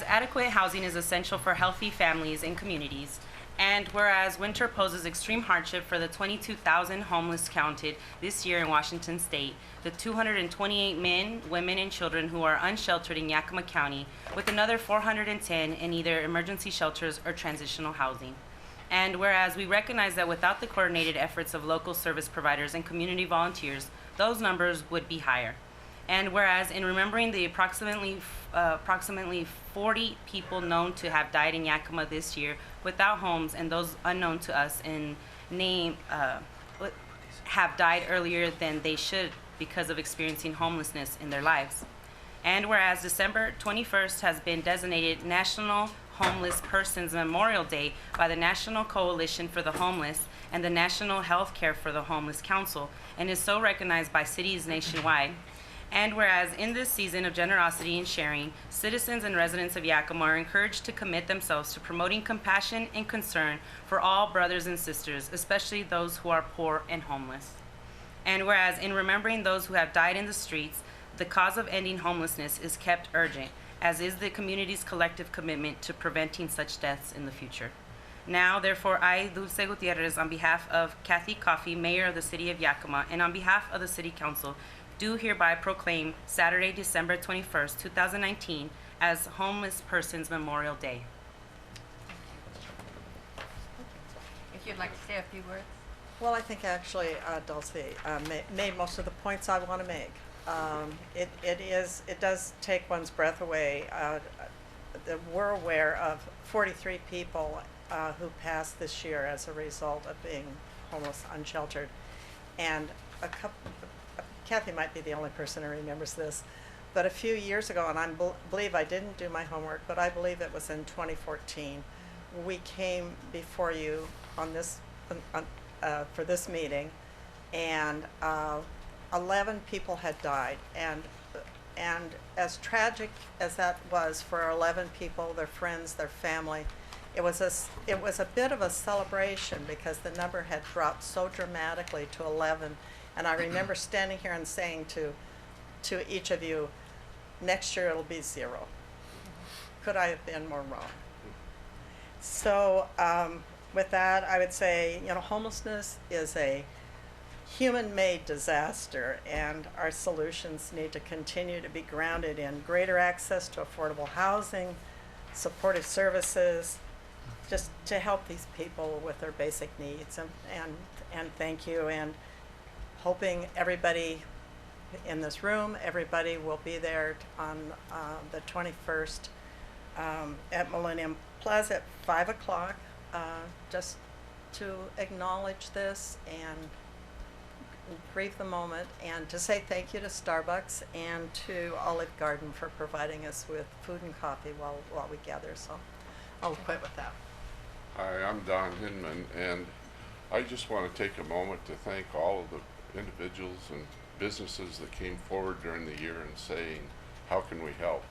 adequate housing is essential for healthy families and communities, and whereas winter poses extreme hardship for the 22,000 homeless counted this year in Washington State, the 228 men, women, and children who are unsheltered in Yakima County, with another 410 in either emergency shelters or transitional housing. And whereas we recognize that without the coordinated efforts of local service providers and community volunteers, those numbers would be higher. And whereas in remembering the approximately 40 people known to have died in Yakima this year without homes, and those unknown to us in name have died earlier than they should because of experiencing homelessness in their lives. And whereas December 21st has been designated National Homeless Persons Memorial Day by the National Coalition for the Homeless and the National Health Care for the Homeless Council, and is so recognized by cities nationwide. And whereas in this season of generosity and sharing, citizens and residents of Yakima are encouraged to commit themselves to promoting compassion and concern for all brothers and sisters, especially those who are poor and homeless. And whereas in remembering those who have died in the streets, the cause of ending homelessness is kept urgent, as is the community's collective commitment to preventing such deaths in the future. Now, therefore, I, Dulce Gutierrez, on behalf of Kathy Coffey, Mayor of the City of Yakima, and on behalf of the City Council, do hereby proclaim Saturday, December 21st, 2019 as Homeless Persons Memorial Day. If you'd like to say a few words. Well, I think actually Dulce made most of the points I want to make. It does take one's breath away. We're aware of 43 people who passed this year as a result of being homeless, unsheltered, and Kathy might be the only person who remembers this, but a few years ago, and I believe I didn't do my homework, but I believe it was in 2014, we came before you on this for this meeting, and 11 people had died, and as tragic as that was for 11 people, their friends, their family, it was a bit of a celebration because the number had dropped so dramatically to 11. And I remember standing here and saying to each of you, next year it'll be 0. Could I have been more wrong? So with that, I would say, homelessness is a human-made disaster, and our solutions need to continue to be grounded in greater access to affordable housing, supportive services, just to help these people with their basic needs. And thank you. And hoping everybody in this room, everybody will be there on the 21st at Millennium Plaza at 5 o'clock, just to acknowledge this and grieve the moment, and to say thank you to Starbucks and to Olive Garden for providing us with food and coffee while we gather. So I'll quit with that. Hi, I'm Don Hinman, and I just want to take a moment to thank all of the individuals and businesses that came forward during the year and saying, how can we help?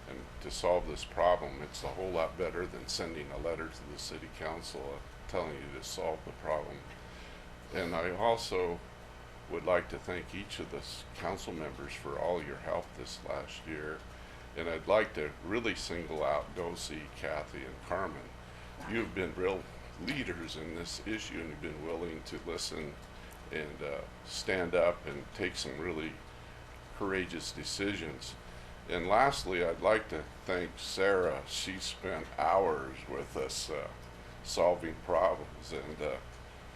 And to solve this problem, it's a whole lot better than sending a letter to the City Council telling you to solve the problem. And I also would like to thank each of the council members for all your help this last year. And I'd like to really single out Dulce, Kathy, and Carmen. You've been real leaders in this issue, and you've been willing to listen and stand up and take some really courageous decisions. And lastly, I'd like to thank Sarah. She spent hours with us solving problems, and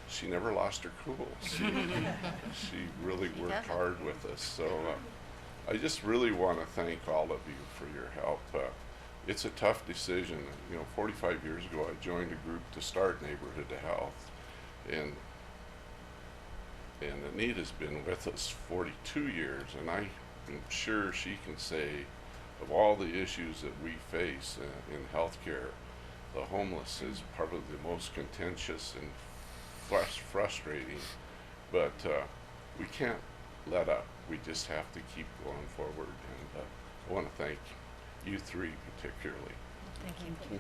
she never lost her cool. She really worked hard with us. So I just really want to thank all of you for your help. It's a tough decision. 45 years ago, I joined a group to start Neighborhood to Health, and Anita's been with us 42 years, and I'm sure she can say, of all the issues that we face in healthcare, the homeless is probably the most contentious and frustrating, but we can't let up. We just have to keep going forward, and I want to thank you three particularly. Thank you.